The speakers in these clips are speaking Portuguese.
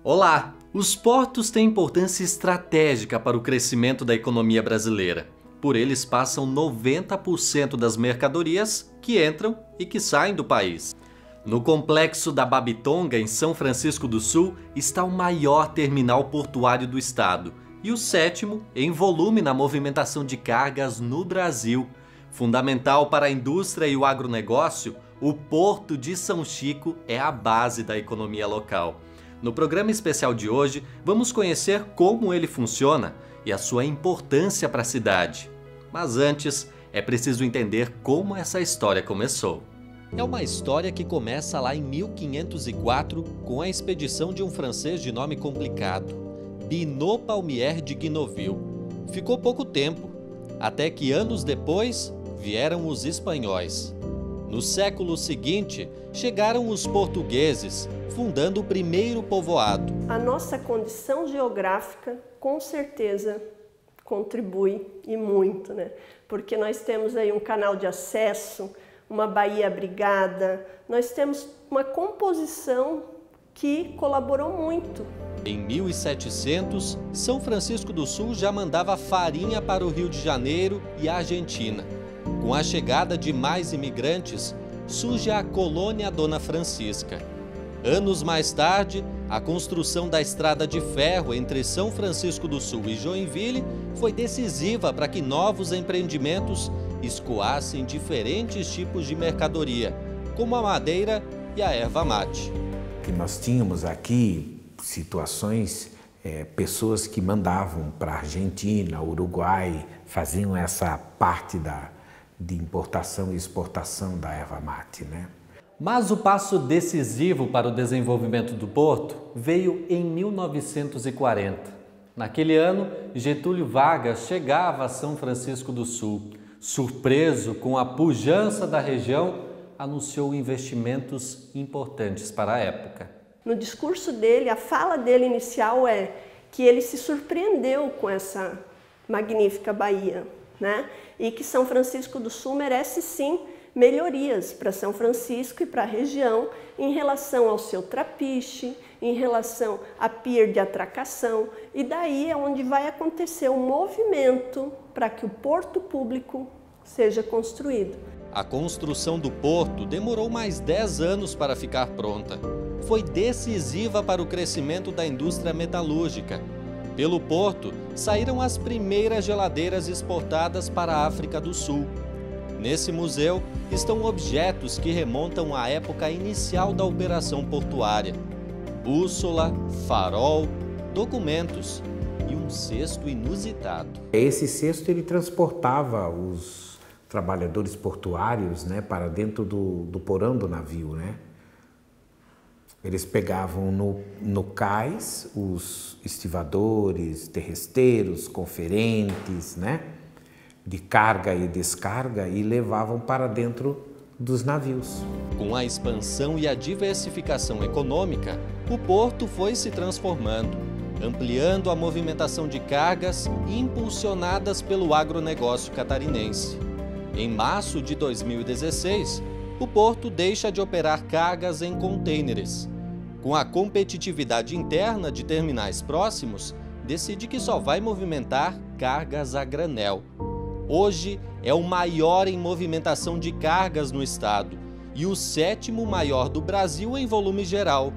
Olá! Os portos têm importância estratégica para o crescimento da economia brasileira. Por eles passam 90% das mercadorias que entram e que saem do país. No complexo da Babitonga, em São Francisco do Sul, está o maior terminal portuário do estado e o sétimo em volume na movimentação de cargas no Brasil. Fundamental para a indústria e o agronegócio, o Porto de São Chico é a base da economia local. No programa especial de hoje, vamos conhecer como ele funciona e a sua importância para a cidade. Mas antes, é preciso entender como essa história começou. É uma história que começa lá em 1504 com a expedição de um francês de nome complicado, Binot Palmier de Guinoville. Ficou pouco tempo, até que anos depois vieram os espanhóis. No século seguinte, chegaram os portugueses, fundando o primeiro povoado. A nossa condição geográfica, com certeza, contribui e muito, né? Porque nós temos aí um canal de acesso, uma baía abrigada, nós temos uma composição que colaborou muito. Em 1700, São Francisco do Sul já mandava farinha para o Rio de Janeiro e a Argentina. Com a chegada de mais imigrantes, surge a colônia Dona Francisca. Anos mais tarde, a construção da estrada de ferro entre São Francisco do Sul e Joinville foi decisiva para que novos empreendimentos escoassem diferentes tipos de mercadoria, como a madeira e a erva mate. E nós tínhamos aqui situações, pessoas que mandavam para a Argentina, Uruguai, faziam essa parte de importação e exportação da erva mate, né? Mas o passo decisivo para o desenvolvimento do porto veio em 1940. Naquele ano, Getúlio Vargas chegava a São Francisco do Sul. Surpreso com a pujança da região, anunciou investimentos importantes para a época. No discurso dele, a fala dele inicial é que ele se surpreendeu com essa magnífica baía, né? E que São Francisco do Sul merece sim melhorias para São Francisco e para a região em relação ao seu trapiche, em relação à pier de atracação, e daí é onde vai acontecer o movimento para que o porto público seja construído. A construção do porto demorou mais 10 anos para ficar pronta. Foi decisiva para o crescimento da indústria metalúrgica. Pelo porto, saíram as primeiras geladeiras exportadas para a África do Sul. Nesse museu estão objetos que remontam à época inicial da operação portuária. Bússola, farol, documentos e um cesto inusitado. Esse cesto ele transportava os trabalhadores portuários, né, para dentro do porão do navio, né? Eles pegavam no cais os estivadores, terresteiros, conferentes, né, de carga e descarga e levavam para dentro dos navios. Com a expansão e a diversificação econômica, o porto foi se transformando, ampliando a movimentação de cargas impulsionadas pelo agronegócio catarinense. Em março de 2016, o porto deixa de operar cargas em contêineres. Com a competitividade interna de terminais próximos, decide que só vai movimentar cargas a granel. Hoje é o maior em movimentação de cargas no estado e o sétimo maior do Brasil em volume geral.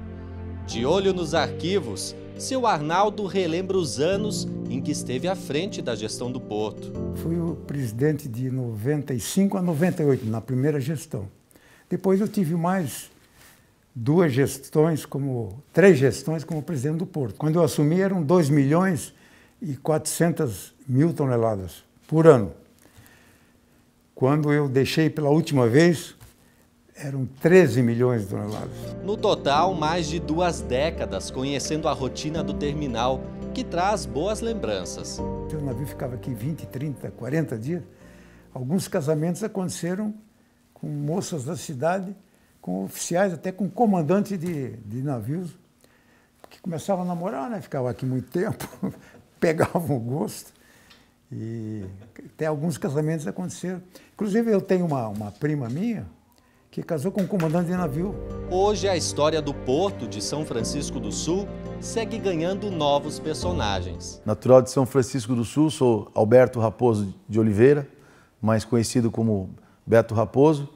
De olho nos arquivos, seu Arnaldo relembra os anos em que esteve à frente da gestão do porto. Fui o presidente de 95 a 98, na primeira gestão. Depois eu tive mais três gestões como presidente do porto. Quando eu assumi eram 2.400.000 toneladas por ano. Quando eu deixei pela última vez, eram 13 milhões de toneladas. No total, mais de 2 décadas conhecendo a rotina do terminal, que traz boas lembranças. O navio ficava aqui 20, 30, 40 dias. Alguns casamentos aconteceram com moças da cidade, com oficiais, até com comandantes de navios, que começavam a namorar, né? Ficavam aqui muito tempo, pegavam o gosto. E até alguns casamentos aconteceram. Inclusive, eu tenho uma prima minha que casou com um comandante de navio. Hoje, a história do Porto de São Francisco do Sul segue ganhando novos personagens. Natural de São Francisco do Sul, sou Alberto Raposo de Oliveira, mais conhecido como Beto Raposo,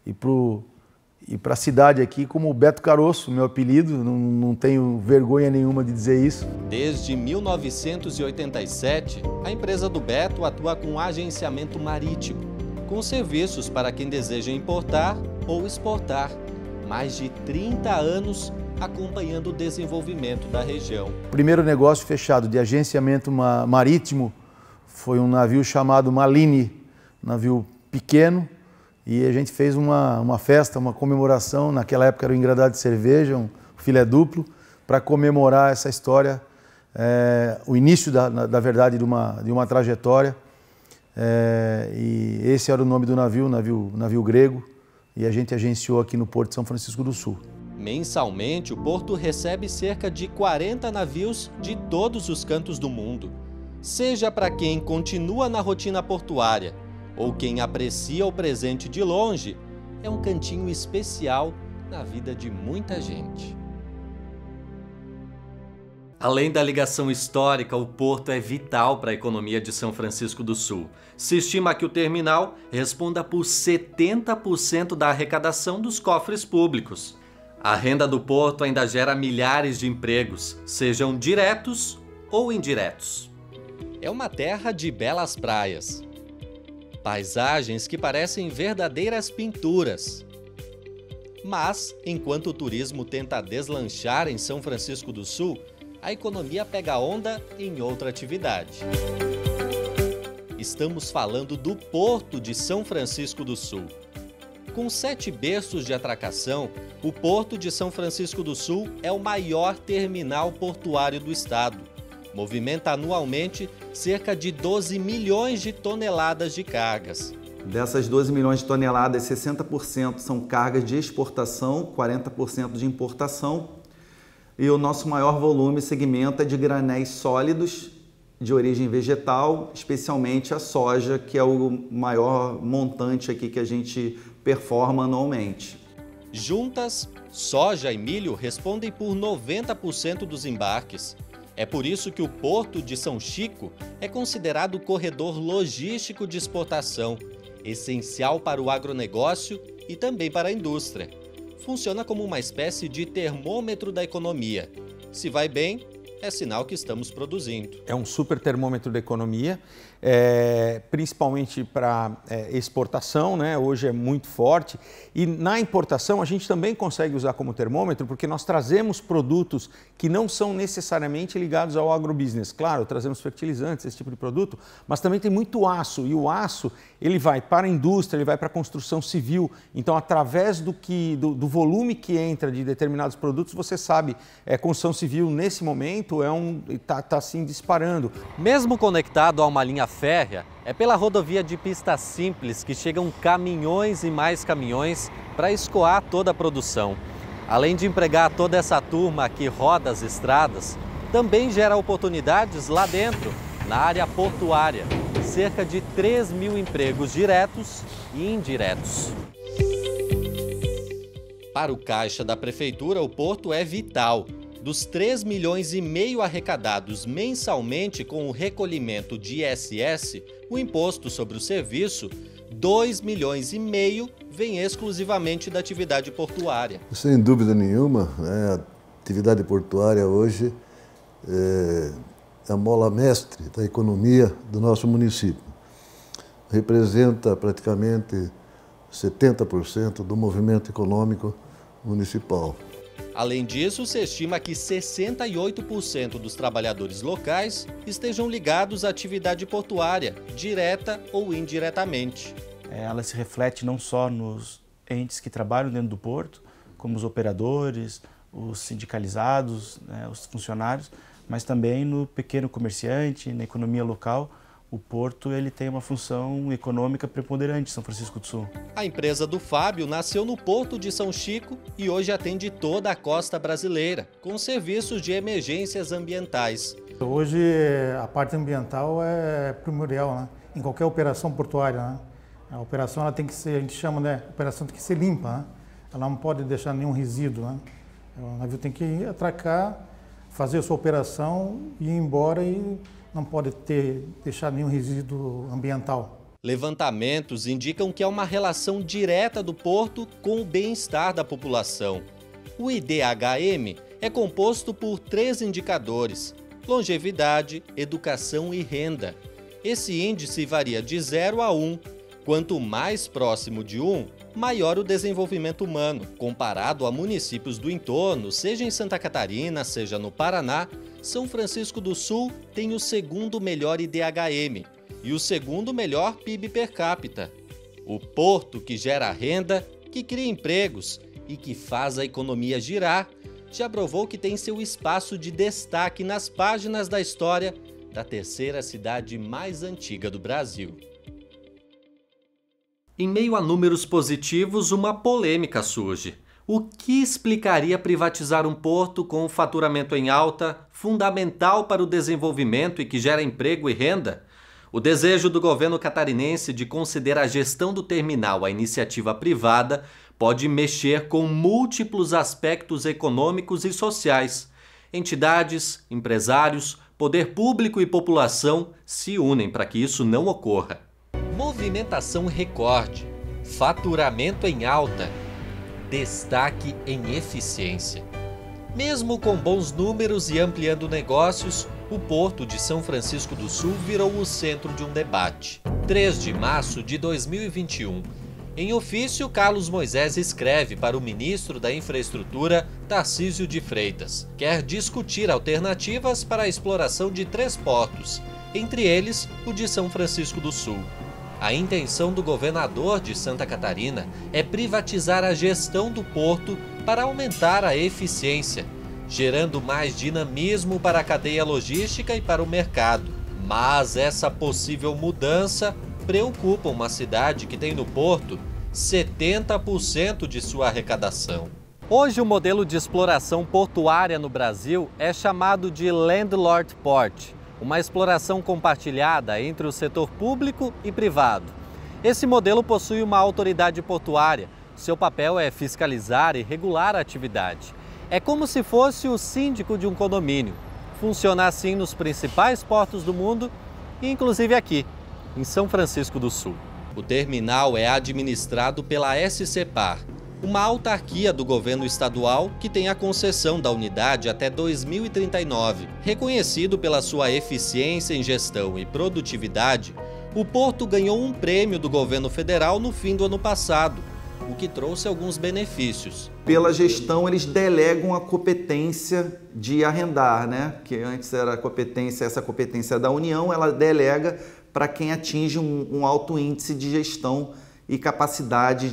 e para a cidade aqui como Beto Caroço, meu apelido, não tenho vergonha nenhuma de dizer isso. Desde 1987, a empresa do Beto atua com agenciamento marítimo, com serviços para quem deseja importar ou exportar. Mais de 30 anos acompanhando o desenvolvimento da região. O primeiro negócio fechado de agenciamento marítimo foi um navio chamado Malini, navio pequeno, e a gente fez uma festa, uma comemoração, naquela época era o engradado de cerveja, um filé duplo, para comemorar essa história, o início, da verdade, de uma trajetória. E esse era o nome do navio grego, e a gente agenciou aqui no Porto de São Francisco do Sul. Mensalmente, o porto recebe cerca de 40 navios de todos os cantos do mundo. Seja para quem continua na rotina portuária ou quem aprecia o presente de longe, é um cantinho especial na vida de muita gente. Além da ligação histórica, o porto é vital para a economia de São Francisco do Sul. Se estima que o terminal responda por 70% da arrecadação dos cofres públicos. A renda do porto ainda gera milhares de empregos, sejam diretos ou indiretos. É uma terra de belas praias, paisagens que parecem verdadeiras pinturas. Mas, enquanto o turismo tenta deslanchar em São Francisco do Sul, a economia pega onda em outra atividade. Estamos falando do Porto de São Francisco do Sul. Com 7 berços de atracação, o Porto de São Francisco do Sul é o maior terminal portuário do estado. Movimenta anualmente cerca de 12 milhões de toneladas de cargas. Dessas 12 milhões de toneladas, 60% são cargas de exportação, 40% de importação. E o nosso maior volume segmenta de granéis sólidos de origem vegetal, especialmente a soja, que é o maior montante aqui que a gente performa anualmente. Juntas, soja e milho respondem por 90% dos embarques. É por isso que o Porto de São Chico é considerado corredor logístico de exportação, essencial para o agronegócio e também para a indústria. Funciona como uma espécie de termômetro da economia. Se vai bem, é sinal que estamos produzindo. É um super termômetro da economia, principalmente para exportação, né? Hoje é muito forte. E na importação a gente também consegue usar como termômetro porque nós trazemos produtos que não são necessariamente ligados ao agrobusiness. Claro, trazemos fertilizantes, esse tipo de produto, mas também tem muito aço. E o aço ele vai para a indústria, ele vai para a construção civil. Então, através do volume que entra de determinados produtos, você sabe, construção civil nesse momento está assim disparando. Mesmo conectado a uma linha férrea, é pela rodovia de pista simples que chegam caminhões e mais caminhões para escoar toda a produção. Além de empregar toda essa turma que roda as estradas, também gera oportunidades lá dentro, na área portuária. Cerca de 3 mil empregos diretos e indiretos. Para o caixa da prefeitura, o porto é vital. Dos 3,5 milhões arrecadados mensalmente com o recolhimento de ISS, o Imposto sobre o Serviço, 2,5 milhões vem exclusivamente da atividade portuária. Sem dúvida nenhuma, a atividade portuária hoje é a mola mestre da economia do nosso município. Representa praticamente 70% do movimento econômico municipal. Além disso, se estima que 68% dos trabalhadores locais estejam ligados à atividade portuária, direta ou indiretamente. Ela se reflete não só nos entes que trabalham dentro do porto, como os operadores, os sindicalizados, os funcionários, mas também no pequeno comerciante, na economia local. O porto ele tem uma função econômica preponderante em São Francisco do Sul. A empresa do Fábio nasceu no Porto de São Chico e hoje atende toda a costa brasileira, com serviços de emergências ambientais. Hoje a parte ambiental é primordial, né? Em qualquer operação portuária, né? A operação ela tem que ser, a gente chama, né? A operação tem que ser limpa, né? Ela não pode deixar nenhum resíduo, né? O navio tem que atracar, fazer a sua operação e ir embora e não pode deixar nenhum resíduo ambiental. Levantamentos indicam que há uma relação direta do porto com o bem-estar da população. O IDHM é composto por 3 indicadores: longevidade, educação e renda. Esse índice varia de 0 a 1. Quanto mais próximo de 1, maior o desenvolvimento humano. Comparado a municípios do entorno, seja em Santa Catarina, seja no Paraná, São Francisco do Sul tem o 2º melhor IDHM e o 2º melhor PIB per capita. O porto que gera renda, que cria empregos e que faz a economia girar, já provou que tem seu espaço de destaque nas páginas da história da 3ª cidade mais antiga do Brasil. Em meio a números positivos, uma polêmica surge. O que explicaria privatizar um porto com faturamento em alta, fundamental para o desenvolvimento e que gera emprego e renda? O desejo do governo catarinense de conceder a gestão do terminal à iniciativa privada pode mexer com múltiplos aspectos econômicos e sociais. Entidades, empresários, poder público e população se unem para que isso não ocorra. Movimentação recorde, faturamento em alta, destaque em eficiência. Mesmo com bons números e ampliando negócios, o Porto de São Francisco do Sul virou o centro de um debate. 3 de março de 2021. Em ofício, Carlos Moisés escreve para o ministro da Infraestrutura, Tarcísio de Freitas. Quer discutir alternativas para a exploração de 3 portos, entre eles o de São Francisco do Sul. A intenção do governador de Santa Catarina é privatizar a gestão do porto para aumentar a eficiência, gerando mais dinamismo para a cadeia logística e para o mercado. Mas essa possível mudança preocupa uma cidade que tem no porto 70% de sua arrecadação. Hoje o modelo de exploração portuária no Brasil é chamado de Landlord Port, uma exploração compartilhada entre o setor público e privado. Esse modelo possui uma autoridade portuária. Seu papel é fiscalizar e regular a atividade. É como se fosse o síndico de um condomínio. Funciona assim nos principais portos do mundo, inclusive aqui, em São Francisco do Sul. O terminal é administrado pela SCPar, uma autarquia do governo estadual que tem a concessão da unidade até 2039. Reconhecido pela sua eficiência em gestão e produtividade, o porto ganhou um prêmio do governo federal no fim do ano passado, o que trouxe alguns benefícios. Pela gestão, eles delegam a competência de arrendar, né? Que antes era essa competência da União, ela delega para quem atinge um alto índice de gestão e capacidade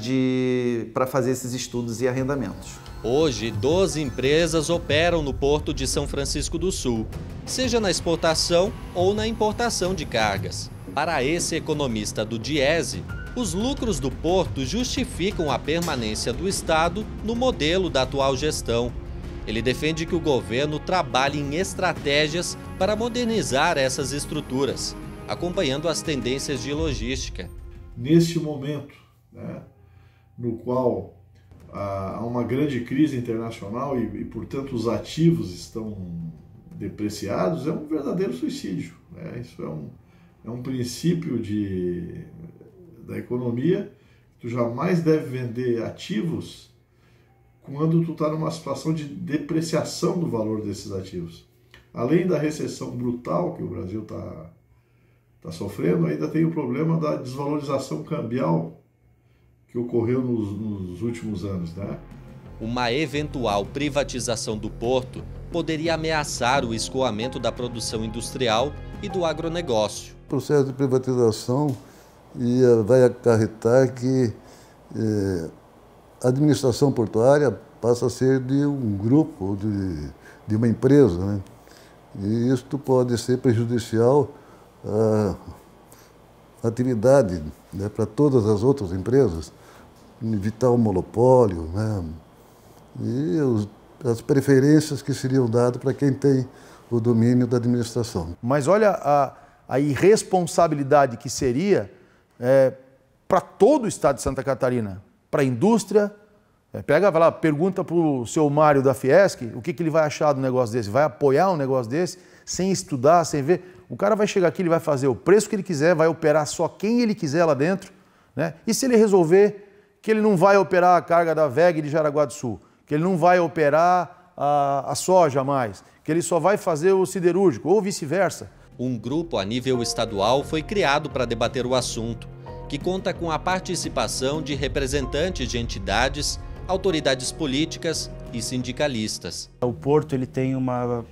para fazer esses estudos e arrendamentos. Hoje, 12 empresas operam no Porto de São Francisco do Sul, seja na exportação ou na importação de cargas. Para esse economista do Diese, os lucros do porto justificam a permanência do Estado no modelo da atual gestão. Ele defende que o governo trabalhe em estratégias para modernizar essas estruturas, acompanhando as tendências de logística. Neste momento, né, no qual há uma grande crise internacional e, portanto, os ativos estão depreciados, é um verdadeiro suicídio, né? Isso é um princípio da economia. Tu jamais deve vender ativos quando tu está numa situação de depreciação do valor desses ativos. Além da recessão brutal que o Brasil está sofrendo, ainda tem o problema da desvalorização cambial que ocorreu nos últimos anos, né? Uma eventual privatização do porto poderia ameaçar o escoamento da produção industrial e do agronegócio. O processo de privatização vai acarretar que a administração portuária passa a ser de um grupo, de uma empresa, né? E isto pode ser prejudicial à atividade, né, para todas as outras empresas, evitar o monopólio, né, e as preferências que seriam dadas para quem tem o domínio da administração. Mas olha a irresponsabilidade que seria para todo o estado de Santa Catarina, para a indústria, Pega, vai lá, pergunta para o seu Mário da Fiesc o que ele vai achar do negócio desse. Vai apoiar um negócio desse sem estudar, sem ver. O cara vai chegar aqui, ele vai fazer o preço que ele quiser, vai operar só quem ele quiser lá dentro, né? E se ele resolver que ele não vai operar a carga da VEG de Jaraguá do Sul, que ele não vai operar a soja mais, que ele só vai fazer o siderúrgico, ou vice-versa. Um grupo a nível estadual foi criado para debater o assunto, que conta com a participação de representantes de entidades, autoridades políticas e sindicalistas. O porto ele tem uma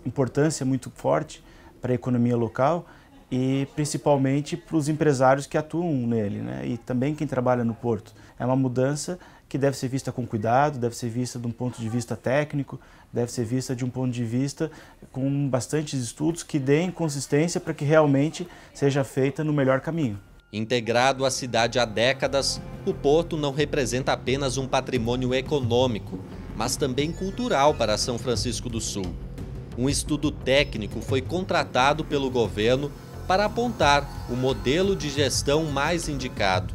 importância muito forte para a economia local e principalmente para os empresários que atuam nele, né? E também quem trabalha no porto. É uma mudança que deve ser vista com cuidado, deve ser vista de um ponto de vista técnico, deve ser vista de um ponto de vista com bastantes estudos que deem consistência para que realmente seja feita no melhor caminho. Integrado à cidade há décadas, o porto não representa apenas um patrimônio econômico, mas também cultural para São Francisco do Sul. Um estudo técnico foi contratado pelo governo para apontar o modelo de gestão mais indicado.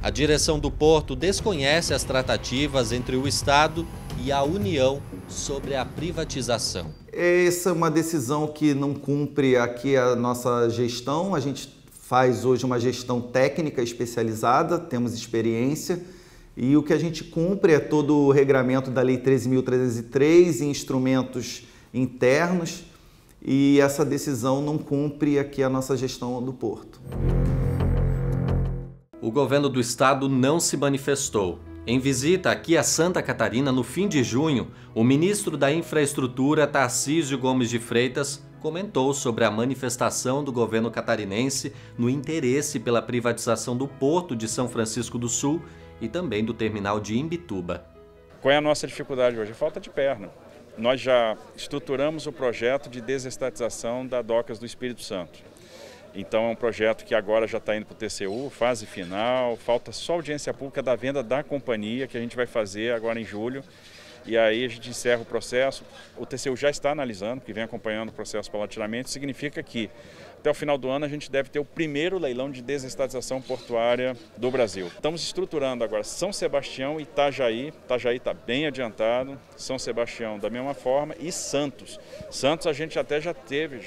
A direção do porto desconhece as tratativas entre o Estado e a União sobre a privatização. Essa é uma decisão que não cumpre aqui a nossa gestão. A gente faz hoje uma gestão técnica especializada, temos experiência, e o que a gente cumpre é todo o regramento da Lei 13.303 e instrumentos internos, e essa decisão não cumpre aqui a nossa gestão do porto. O governo do estado não se manifestou. Em visita aqui a Santa Catarina no fim de junho, o ministro da Infraestrutura, Tarcísio Gomes de Freitas, comentou sobre a manifestação do governo catarinense no interesse pela privatização do porto de São Francisco do Sul e também do terminal de Imbituba. Qual é a nossa dificuldade hoje? Falta de perna. Nós já estruturamos o projeto de desestatização da Docas do Espírito Santo. Então é um projeto que agora já está indo para o TCU, fase final, falta só audiência pública da venda da companhia, que a gente vai fazer agora em julho. E aí a gente encerra o processo, o TCU já está analisando, que vem acompanhando o processo paulatinamente, significa que até o final do ano a gente deve ter o primeiro leilão de desestatização portuária do Brasil. Estamos estruturando agora São Sebastião e Itajaí. Itajaí está bem adiantado, São Sebastião da mesma forma e Santos. Santos a gente até já teve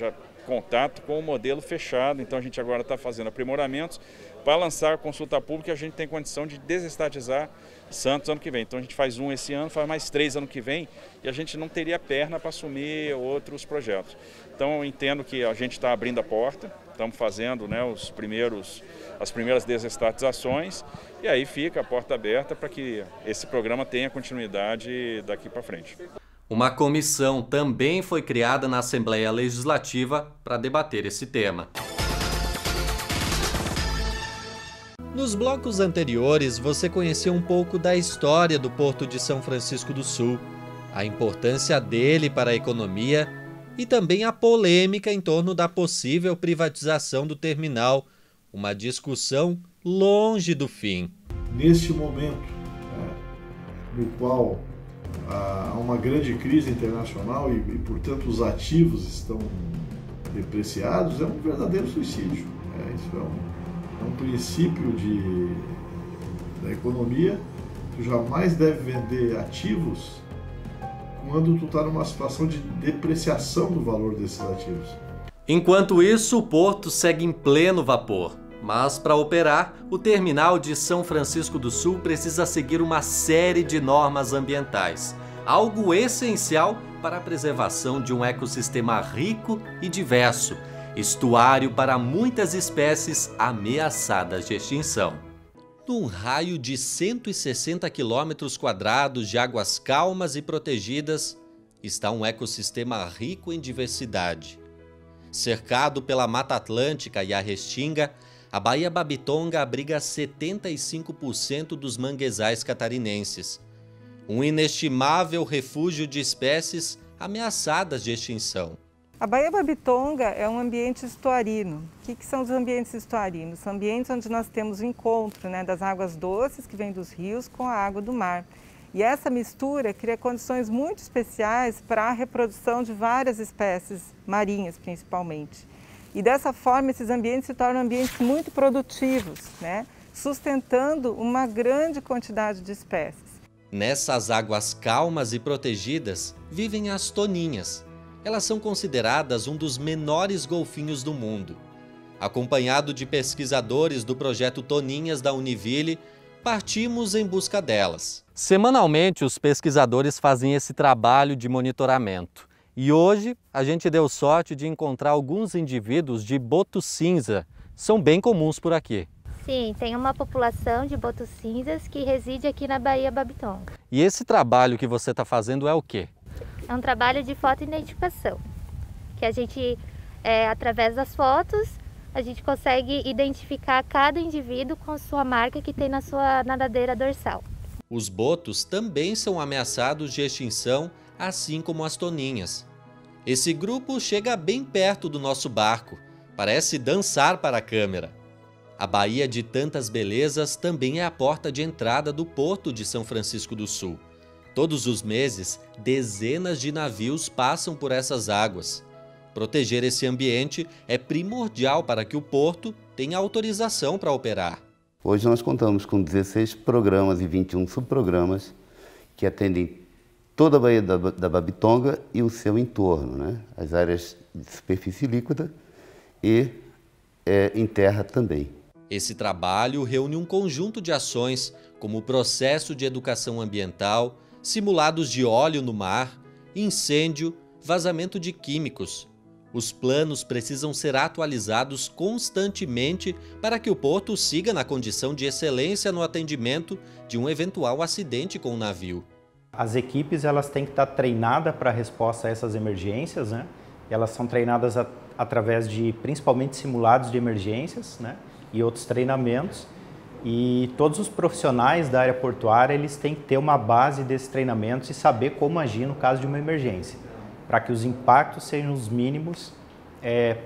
contato com o modelo fechado, então a gente agora está fazendo aprimoramentos para lançar a consulta pública e a gente tem condição de desestatizar Santos ano que vem. Então a gente faz um esse ano, faz mais 3 ano que vem e a gente não teria perna para assumir outros projetos. Então eu entendo que a gente está abrindo a porta, estamos fazendo, né, as primeiras desestatizações e aí fica a porta aberta para que esse programa tenha continuidade daqui para frente. Uma comissão também foi criada na Assembleia Legislativa para debater esse tema. Nos blocos anteriores, você conheceu um pouco da história do Porto de São Francisco do Sul, a importância dele para a economia e também a polêmica em torno da possível privatização do terminal, uma discussão longe do fim. Neste momento, no qual há uma grande crise internacional e, portanto, os ativos estão depreciados, é um verdadeiro suicídio. Isso é um princípio da economia. Tu jamais deve vender ativos quando tu está numa situação de depreciação do valor desses ativos. Enquanto isso, o porto segue em pleno vapor. Mas, para operar, o terminal de São Francisco do Sul precisa seguir uma série de normas ambientais, algo essencial para a preservação de um ecossistema rico e diverso, estuário para muitas espécies ameaçadas de extinção. Num raio de 160 km² de águas calmas e protegidas, está um ecossistema rico em diversidade. Cercado pela Mata Atlântica e a Restinga, a Baía Babitonga abriga 75% dos manguezais catarinenses. Um inestimável refúgio de espécies ameaçadas de extinção. A Baía Babitonga é um ambiente estuarino. O que são os ambientes estuarinos? São ambientes onde nós temos o encontro, né, das águas doces que vêm dos rios com a água do mar. E essa mistura cria condições muito especiais para a reprodução de várias espécies marinhas, principalmente. E dessa forma, esses ambientes se tornam ambientes muito produtivos, né, sustentando uma grande quantidade de espécies. Nessas águas calmas e protegidas vivem as toninhas. Elas são consideradas um dos menores golfinhos do mundo. Acompanhado de pesquisadores do projeto Toninhas da Univille, partimos em busca delas. Semanalmente, os pesquisadores fazem esse trabalho de monitoramento. E hoje, a gente deu sorte de encontrar alguns indivíduos de boto cinza. São bem comuns por aqui. Sim, tem uma população de botos cinzas que reside aqui na Baía Babitonga. E esse trabalho que você está fazendo é o quê? É um trabalho de fotoidentificação, que a gente, através das fotos, a gente consegue identificar cada indivíduo com sua marca que tem na sua nadadeira dorsal. Os botos também são ameaçados de extinção, assim como as toninhas. Esse grupo chega bem perto do nosso barco, parece dançar para a câmera. A Baía de Tantas Belezas também é a porta de entrada do Porto de São Francisco do Sul. Todos os meses, dezenas de navios passam por essas águas. Proteger esse ambiente é primordial para que o porto tenha autorização para operar. Hoje nós contamos com 16 programas e 21 subprogramas que atendem toda a Baía da Babitonga e o seu entorno, né? As áreas de superfície líquida e em terra também. Esse trabalho reúne um conjunto de ações, como o processo de educação ambiental, simulados de óleo no mar, incêndio, vazamento de químicos. Os planos precisam ser atualizados constantemente para que o porto siga na condição de excelência no atendimento de um eventual acidente com o navio. As equipes elas têm que estar treinadas para a resposta a essas emergências, né? Elas são treinadas através de principalmente simulados de emergências, né? E outros treinamentos. E todos os profissionais da área portuária eles têm que ter uma base desses treinamentos e saber como agir no caso de uma emergência, para que os impactos sejam os mínimos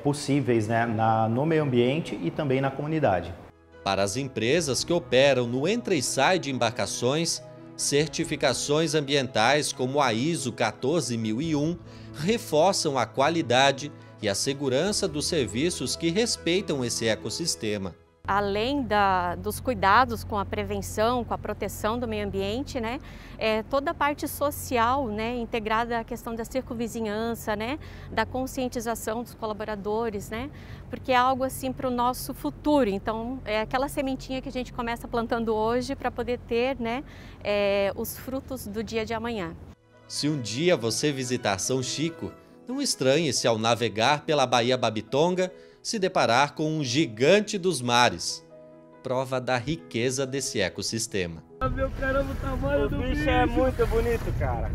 possíveis, né? No meio ambiente e também na comunidade. Para as empresas que operam no entra e sai de embarcações, certificações ambientais como a ISO 14001 reforçam a qualidade e a segurança dos serviços que respeitam esse ecossistema. Além dos cuidados com a prevenção, com a proteção do meio ambiente, né, toda a parte social, né, integrada à questão da circunvizinhança, né, da conscientização dos colaboradores, né, porque é algo assim para o nosso futuro. Então, é aquela sementinha que a gente começa plantando hoje para poder ter, né, os frutos do dia de amanhã. Se um dia você visitar São Chico, não estranhe se ao navegar pela Baía Babitonga se deparar com um gigante dos mares, prova da riqueza desse ecossistema. Meu caramba, o tamanho do bicho é muito bonito, cara.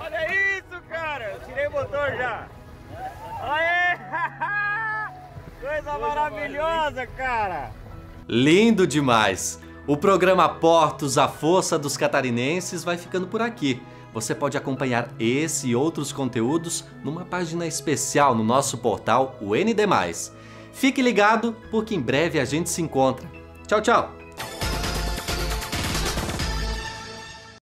Olha isso, cara. Eu tirei o motor já. Olha! Coisa maravilhosa, cara. Lindo demais! O programa Portos, a Força dos Catarinenses vai ficando por aqui. Você pode acompanhar esse e outros conteúdos numa página especial no nosso portal, o ND+. Fique ligado, porque em breve a gente se encontra. Tchau, tchau!